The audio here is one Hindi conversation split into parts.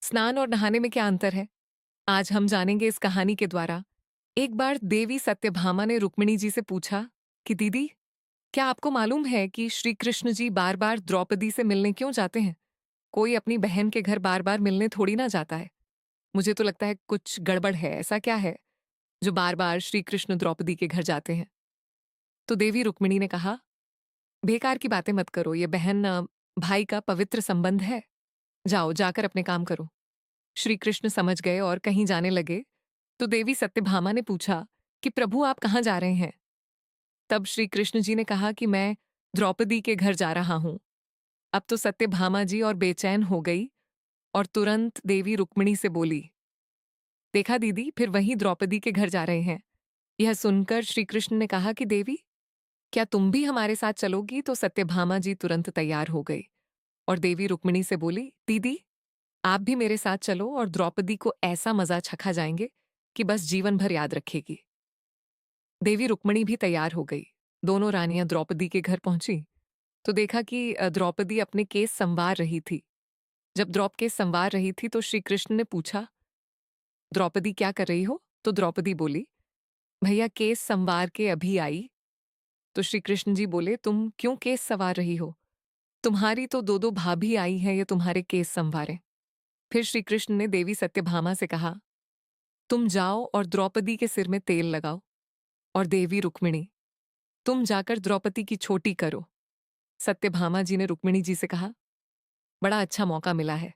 स्नान और नहाने में क्या अंतर है? आज हम जानेंगे इस कहानी के द्वारा। एक बार देवी सत्यभामा ने रुक्मिणी जी से पूछा कि दीदी, क्या आपको मालूम है कि श्री कृष्ण जी बार बार द्रौपदी से मिलने क्यों जाते हैं? कोई अपनी बहन के घर बार बार मिलने थोड़ी ना जाता है। मुझे तो लगता है कुछ गड़बड़ है। ऐसा क्या है जो बार बार श्री कृष्ण द्रौपदी के घर जाते हैं? तो देवी रुक्मिणी ने कहा, बेकार की बातें मत करो। ये बहन भाई का पवित्र संबंध है। जाओ, जाकर अपने काम करो। श्री कृष्ण समझ गए और कहीं जाने लगे। तो देवी सत्यभामा ने पूछा कि प्रभु, आप कहाँ जा रहे हैं? तब श्री कृष्ण जी ने कहा कि मैं द्रौपदी के घर जा रहा हूं। अब तो सत्यभामा जी और बेचैन हो गई और तुरंत देवी रुक्मिणी से बोली, देखा दीदी, फिर वहीं द्रौपदी के घर जा रहे हैं। यह सुनकर श्री कृष्ण ने कहा कि देवी, क्या तुम भी हमारे साथ चलोगी? तो सत्यभामा जी तुरंत तैयार हो गई और देवी रुक्मिणी से बोली, दीदी, आप भी मेरे साथ चलो और द्रौपदी को ऐसा मजा चखा जाएंगे कि बस जीवन भर याद रखेगी। देवी रुक्मिणी भी तैयार हो गई। दोनों रानियां द्रौपदी के घर पहुंची तो देखा कि द्रौपदी अपने केस संवार रही थी। जब द्रौप केस संवार रही थी तो श्री कृष्ण ने पूछा, द्रौपदी क्या कर रही हो? तो द्रौपदी बोली, भैया केस संवार के अभी आई। तो श्री कृष्ण जी बोले, तुम क्यों केस संवार रही हो? तुम्हारी तो दो दो भाभी आई हैं, ये तुम्हारे केस संवारें। फिर श्री कृष्ण ने देवी सत्यभामा से कहा, तुम जाओ और द्रौपदी के सिर में तेल लगाओ। और देवी रुक्मिणी, तुम जाकर द्रौपदी की छोटी करो। सत्यभामा जी ने रुक्मिणी जी से कहा, बड़ा अच्छा मौका मिला है।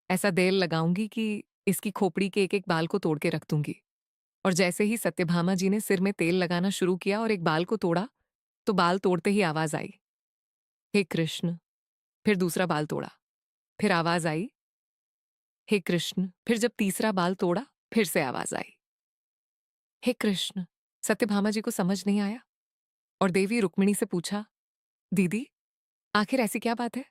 ऐसा तेल लगाऊंगी कि इसकी खोपड़ी के एक एक बाल को तोड़ के रख दूंगी। और जैसे ही सत्यभामा जी ने सिर में तेल लगाना शुरू किया और एक बाल को तोड़ा, तो बाल तोड़ते ही आवाज आई, हे कृष्ण। फिर दूसरा बाल तोड़ा, फिर आवाज आई, हे कृष्ण। फिर जब तीसरा बाल तोड़ा, फिर से आवाज आई, हे कृष्ण। सत्यभामा जी को समझ नहीं आया और देवी रुक्मिणी से पूछा, दीदी, आखिर ऐसी क्या बात है?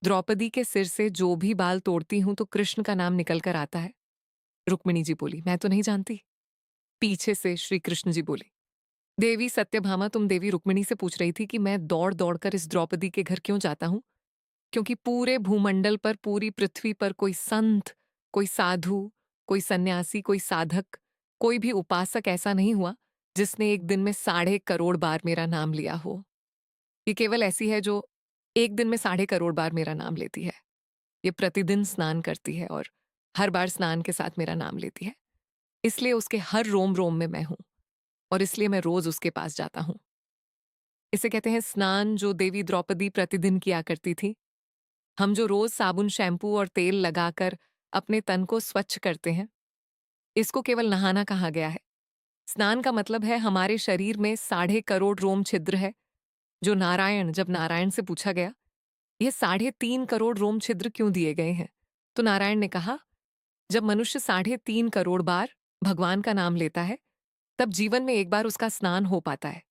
द्रौपदी के सिर से जो भी बाल तोड़ती हूं तो कृष्ण का नाम निकल कर आता है। रुक्मिणी जी बोली, मैं तो नहीं जानती। पीछे से श्री कृष्ण जी बोले, देवी सत्यभामा, तुम देवी रुक्मिणी से पूछ रही थी कि मैं दौड़ दौड़ कर इस द्रौपदी के घर क्यों जाता हूं? क्योंकि पूरे भूमंडल पर, पूरी पृथ्वी पर कोई संत, कोई साधु, कोई सन्यासी, कोई साधक, कोई भी उपासक ऐसा नहीं हुआ जिसने एक दिन में 1.5 करोड़ बार मेरा नाम लिया हो। ये केवल ऐसी है जो एक दिन में 1.5 करोड़ बार मेरा नाम लेती है। ये प्रतिदिन स्नान करती है और हर बार स्नान के साथ मेरा नाम लेती है। इसलिए उसके हर रोम रोम में मैं हूं और इसलिए मैं रोज उसके पास जाता हूं। इसे कहते हैं स्नान, जो देवी द्रौपदी प्रतिदिन किया करती थी। हम जो रोज साबुन, शैम्पू और तेल लगाकर अपने तन को स्वच्छ करते हैं, इसको केवल नहाना कहा गया है। स्नान का मतलब है हमारे शरीर में 1.5 करोड़ रोम छिद्र है। जो नारायण, जब नारायण से पूछा गया, ये 3.5 करोड़ रोम छिद्र क्यों दिए गए हैं? तो नारायण ने कहा, जब मनुष्य 3.5 करोड़ बार भगवान का नाम लेता है, तब जीवन में एक बार उसका स्नान हो पाता है।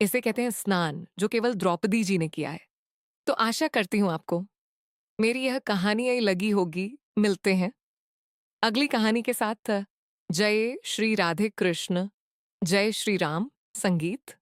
इसे कहते हैं स्नान, जो केवल द्रौपदी जी ने किया है। तो आशा करती हूं आपको मेरी यह कहानी आई लगी होगी। मिलते हैं अगली कहानी के साथ। जय श्री राधे कृष्ण, जय श्री राम। संगीत।